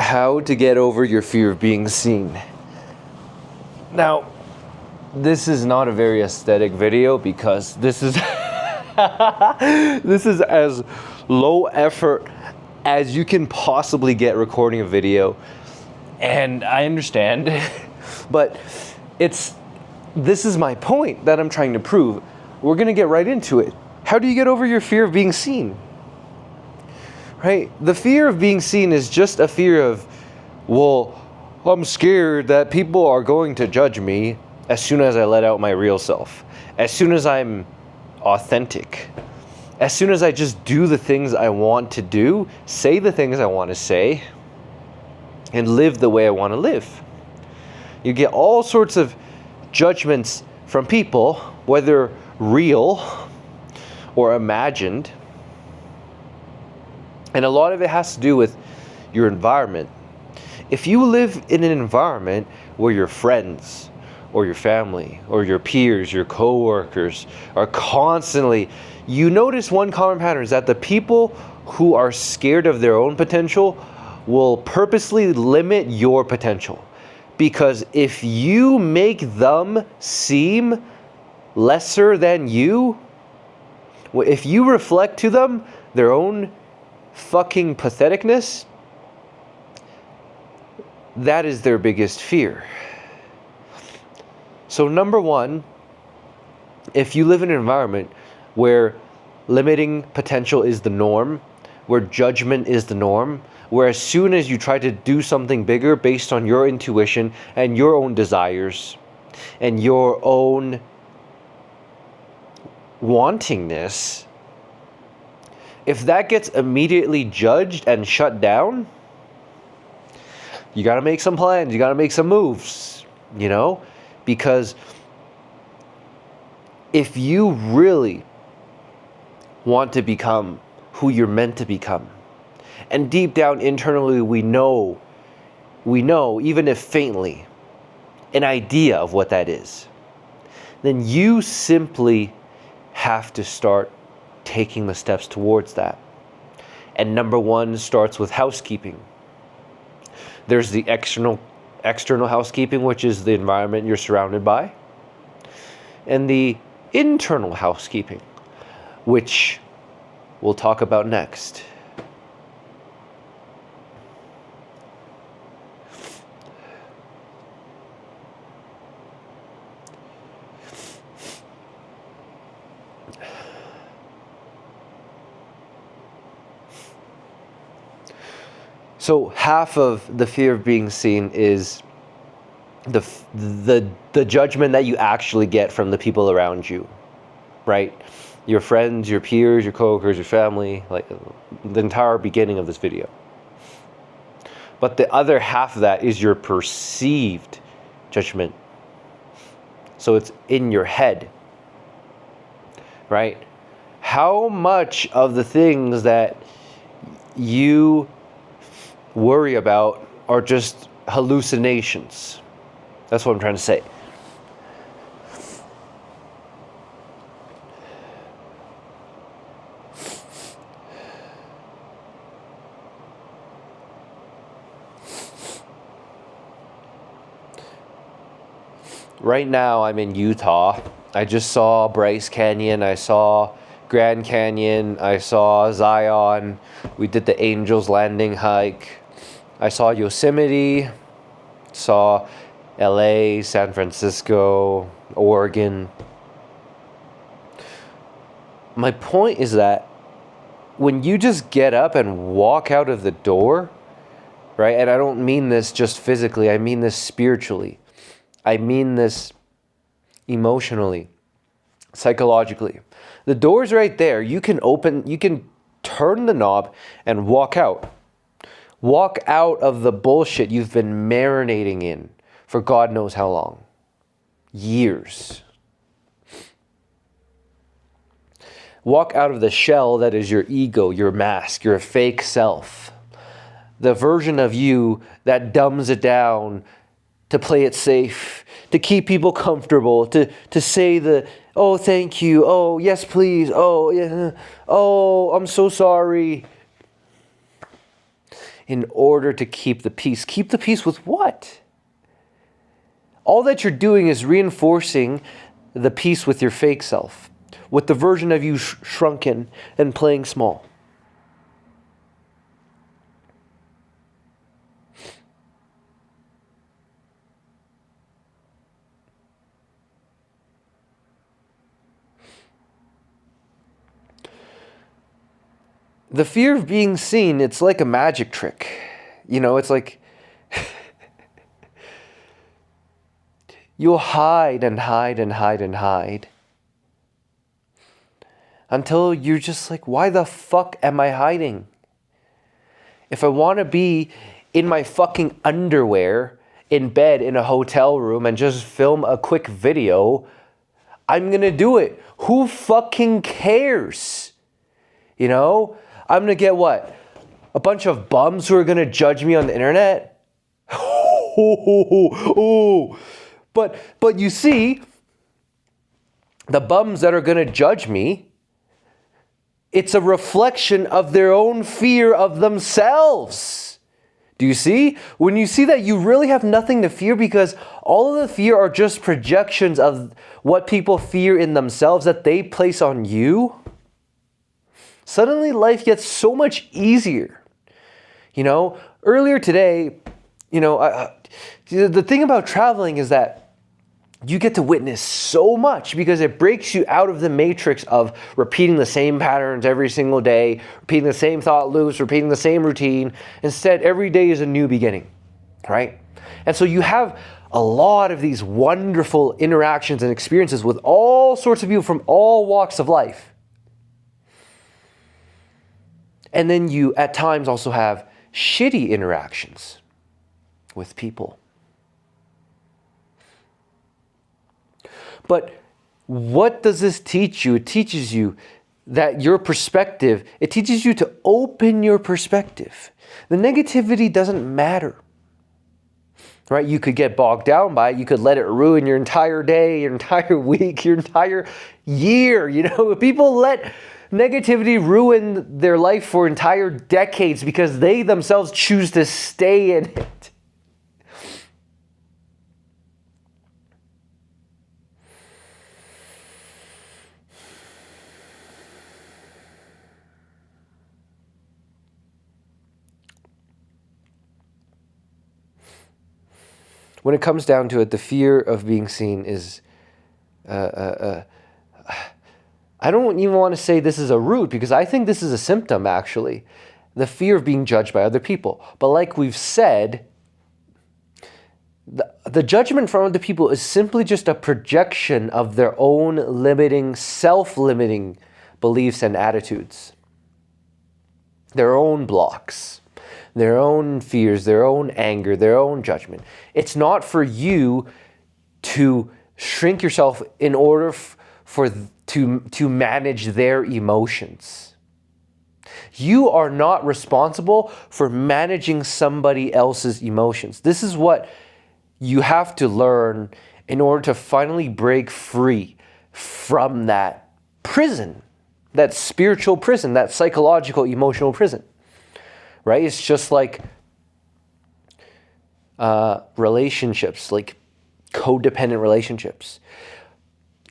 How to get over your fear of being seen. Now, this is not a very aesthetic video because this is this is as low effort as you can possibly get recording a video. And I understand, but this is my point that I'm trying to prove. We're going to get right into it. How do you get over your fear of being seen? Right? The fear of being seen is just a fear of, well, I'm scared that people are going to judge me as soon as I let out my real self. As soon as I'm authentic. As soon as I just do the things I want to do, say the things I want to say, and live the way I want to live. You get all sorts of judgments from people, whether real or imagined. And a lot of it has to do with your environment. If you live in an environment where your friends or your family or your peers, your coworkers are constantly, you notice one common pattern is that the people who are scared of their own potential will purposely limit your potential. Because if you make them seem lesser than you, if you reflect to them their own fucking patheticness, that is their biggest fear. So number one, if you live in an environment where limiting potential is the norm, where judgment is the norm, where as soon as you try to do something bigger based on your intuition and your own desires and your own wantingness, if that gets immediately judged and shut down, you got to make some plans, you got to make some moves, because if you really want to become who you're meant to become, and deep down internally we know, even if faintly, an idea of what that is, then you simply have to start taking the steps towards that. And number one starts with housekeeping. There's the external housekeeping, which is the environment you're surrounded by, and the internal housekeeping, which we'll talk about next. So half of the fear of being seen is the judgment that you actually get from the people around you, right? Your friends, your peers, your coworkers, your family, like the entire beginning of this video. But the other half of that is your perceived judgment. So it's in your head, right? How much of the things that you worry about are just hallucinations? That's what I'm trying to say. Right now I'm in Utah. I just saw Bryce Canyon, I saw Grand Canyon, I saw Zion. We did the Angels Landing hike. I saw Yosemite, saw LA, San Francisco, Oregon. My point is that when you just get up and walk out of the door, right? And I don't mean this just physically, I mean this spiritually. I mean this emotionally, psychologically. The door's right there. You can turn the knob and walk out. Walk out of the bullshit you've been marinating in for God knows how long. Years. Walk out of the shell that is your ego, your mask, your fake self. The version of you that dumbs it down to play it safe, to keep people comfortable, to say oh, thank you, oh, yes, please, oh, yeah, oh, I'm so sorry. in order to keep the peace. Keep the peace with what? All that you're doing is reinforcing the peace with your fake self, with the version of you shrunken and playing small. The fear of being seen, it's like a magic trick. You know, it's like you'll hide and hide and hide and hide until you're just like, why the fuck am I hiding? If I want to be in my fucking underwear in bed in a hotel room and just film a quick video, I'm going to do it. Who fucking cares? You know? I'm going to get what? A bunch of bums who are going to judge me on the internet? But you see, the bums that are going to judge me, it's a reflection of their own fear of themselves. Do you see? When you see that you really have nothing to fear because all of the fear are just projections of what people fear in themselves that they place on you, suddenly life gets so much easier. You know, earlier today, you know, the thing about traveling is that you get to witness so much because it breaks you out of the matrix of repeating the same patterns every single day, repeating the same thought loops, repeating the same routine. Instead, every day is a new beginning, right? And so you have a lot of these wonderful interactions and experiences with all sorts of people from all walks of life. And then you, at times, also have shitty interactions with people. But what does this teach you? It teaches you that your perspective, it teaches you to open your perspective. The negativity doesn't matter, right? You could get bogged down by it. You could let it ruin your entire day, your entire week, your entire year. You know, people let negativity ruin their life for entire decades because they themselves choose to stay in it. When it comes down to it, the fear of being seen is, I don't even want to say this is a root because I think this is a symptom, actually. The fear of being judged by other people. But like we've said, the judgment from other people is simply just a projection of their own limiting, self-limiting beliefs and attitudes. Their own blocks. Their own fears, their own anger, their own judgment. It's not for you to shrink yourself in order to manage their emotions. You are not responsible for managing somebody else's emotions. This is what you have to learn in order to finally break free from that prison, that spiritual prison, that psychological, emotional prison. Right? It's just like relationships, like codependent relationships.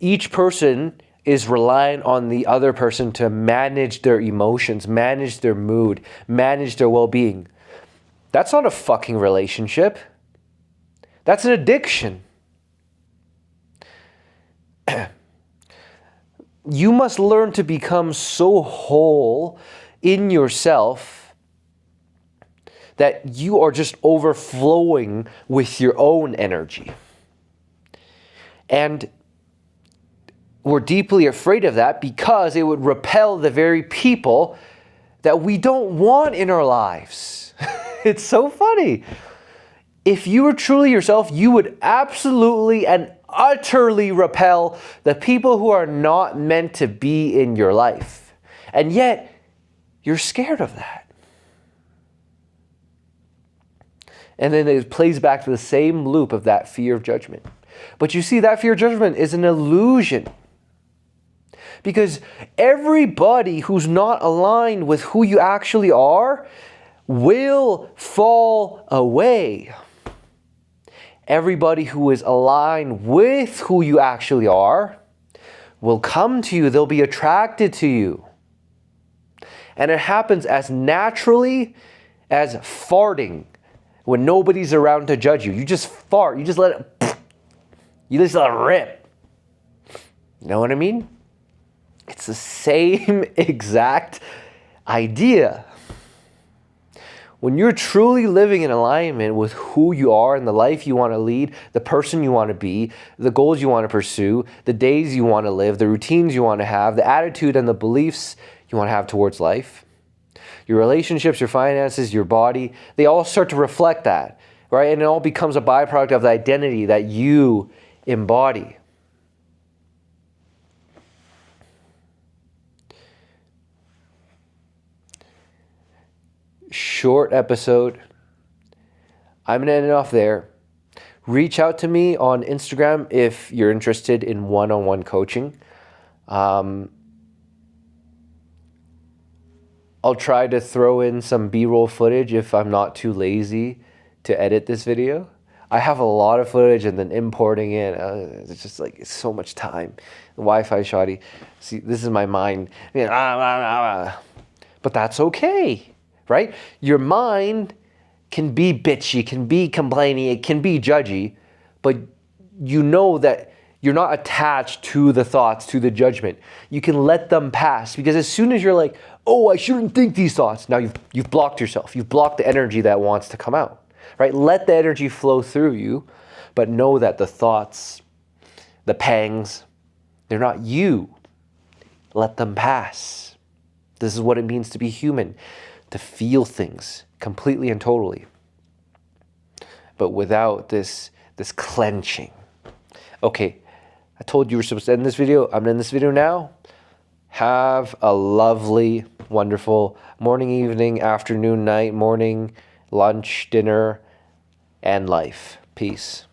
Each person is reliant on the other person to manage their emotions, manage their mood, manage their well-being. That's not a fucking relationship. That's an addiction. You must learn to become so whole in yourself that you are just overflowing with your own energy. And we're deeply afraid of that because it would repel the very people that we don't want in our lives. It's so funny. If you were truly yourself, you would absolutely and utterly repel the people who are not meant to be in your life. And yet, you're scared of that. And then it plays back to the same loop of that fear of judgment. But you see, that fear of judgment is an illusion. Because everybody who's not aligned with who you actually are will fall away. Everybody who is aligned with who you actually are will come to you. They'll be attracted to you. And it happens as naturally as farting when nobody's around to judge you. You just fart. You just let it rip. You know what I mean? It's the same exact idea. When you're truly living in alignment with who you are and the life you want to lead, the person you want to be, the goals you want to pursue, the days you want to live, the routines you want to have, the attitude and the beliefs you want to have towards life, your relationships, your finances, your body, they all start to reflect that, right? And it all becomes a byproduct of the identity that you embody. Short episode. I'm going to end it off there. Reach out to me on Instagram if you're interested in one-on-one coaching. I'll try to throw in some B-roll footage if I'm not too lazy to edit this video. I have a lot of footage and then importing it. It's just like, it's so much time. The Wi-Fi shoddy. See, this is my mind. But that's okay. Right? Your mind can be bitchy, can be complaining, it can be judgy, but you know that you're not attached to the thoughts, to the judgment. You can let them pass, because as soon as you're like, oh, I shouldn't think these thoughts, now you've blocked yourself. You've blocked the energy that wants to come out. Right? Let the energy flow through you, but know that the thoughts, the pangs, they're not you. Let them pass. This is what it means to be human. To feel things completely and totally, but without this clenching. Okay, I told you we're supposed to end this video. I'm in this video now. Have a lovely, wonderful morning, evening, afternoon, night, morning, lunch, dinner, and life. Peace.